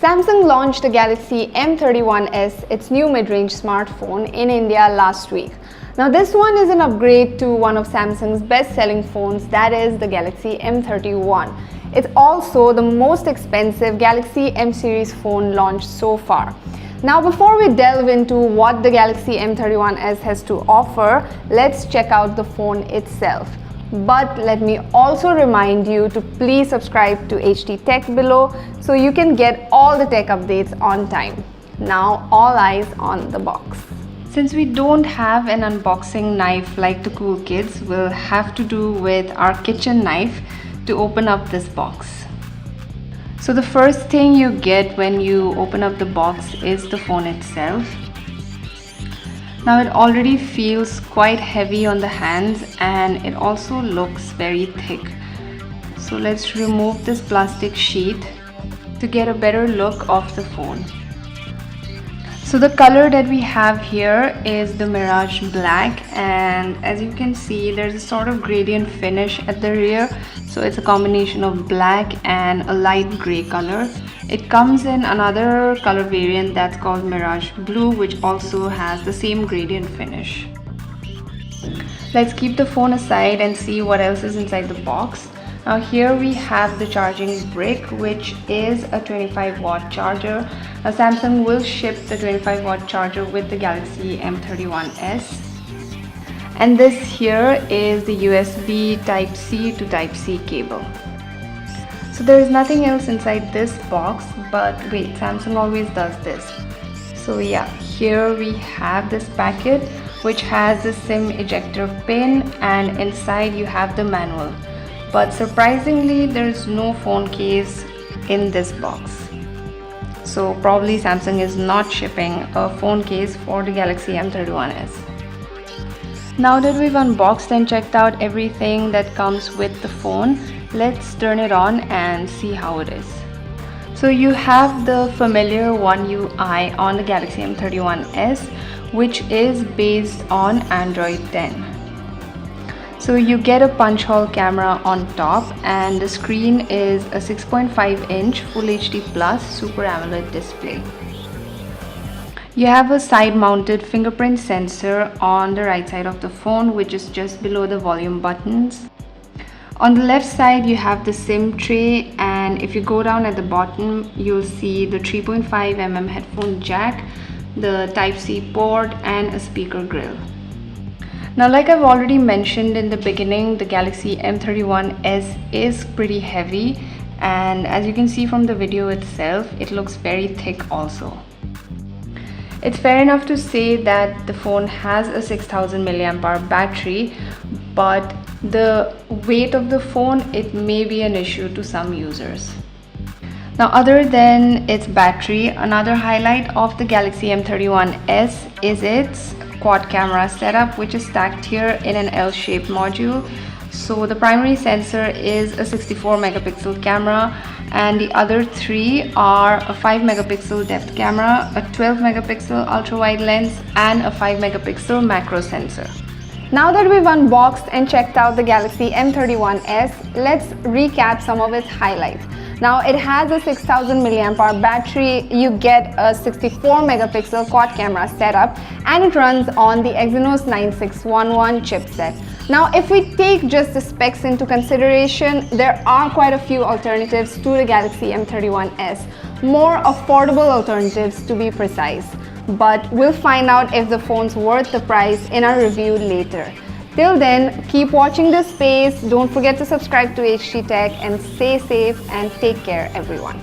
Samsung launched the Galaxy M31s, its new mid-range smartphone, in India last week. Now this one is an upgrade to one of Samsung's best-selling phones, that is the Galaxy M31. It's also the most expensive Galaxy M series phone launched so far. Now before we delve into what the Galaxy M31s has to offer, let's check out the phone itself. But let me also remind you to please subscribe to HT Tech below so you can get all the tech updates on time. Now all eyes on the box. Since we don't have an unboxing knife like the cool kids, we'll have to do with our kitchen knife to open up this box. So the first thing you get when you open up the box is the phone itself. Now it already feels quite heavy on the hands and it also looks very thick. So let's remove this plastic sheet to get a better look of the phone. So the color that we have here is the Mirage Black, and as you can see there's a sort of gradient finish at the rear. So it's a combination of black and a light gray color. It comes in another color variant that's called Mirage Blue, which also has the same gradient finish. Let's keep the phone aside and see what else is inside the box. Now here we have the charging brick, which is a 25-watt charger. Now Samsung will ship the 25-watt charger with the Galaxy M31s. And this here is the USB Type-C to Type-C cable. So there is nothing else inside this box, but wait, Samsung always does this. So yeah, here we have this packet which has the SIM ejector pin, and inside you have the manual. But surprisingly, there is no phone case in this box. So probably Samsung is not shipping a phone case for the Galaxy M31s. Now that we've unboxed and checked out everything that comes with the phone, let's turn it on and see how it is. So you have the familiar One UI on the Galaxy M31s, which is based on Android 10. So you get a punch hole camera on top, and the screen is a 6.5-inch Full HD Plus Super AMOLED display. You have a side-mounted fingerprint sensor on the right side of the phone, which is just below the volume buttons. On the left side you have the SIM tray, and if you go down at the bottom you'll see the 3.5mm headphone jack, the Type-C port, and a speaker grill. Now, like I've already mentioned in the beginning, the Galaxy M31s is pretty heavy, and as you can see from the video itself, it looks very thick also. It's fair enough to say that the phone has a 6000 mAh battery, but the weight of the phone, it may be an issue to some users. Now, other than its battery, another highlight of the Galaxy M31s is its quad camera setup, which is stacked here in an L-shaped module. So the primary sensor is a 64 megapixel camera, and the other three are a 5 megapixel depth camera, a 12 megapixel ultra wide lens, and a 5 megapixel macro sensor. Now that we've unboxed and checked out the Galaxy M31s, let's recap some of its highlights. Now it has a 6000 mAh battery, you get a 64 megapixel quad camera setup, and it runs on the Exynos 9611 chipset. Now if we take just the specs into consideration, there are quite a few alternatives to the Galaxy M31s, more affordable alternatives to be precise. But we'll find out if the phone's worth the price in our review later. Till then, keep watching this space, don't forget to subscribe to HT Tech, and stay safe and take care everyone.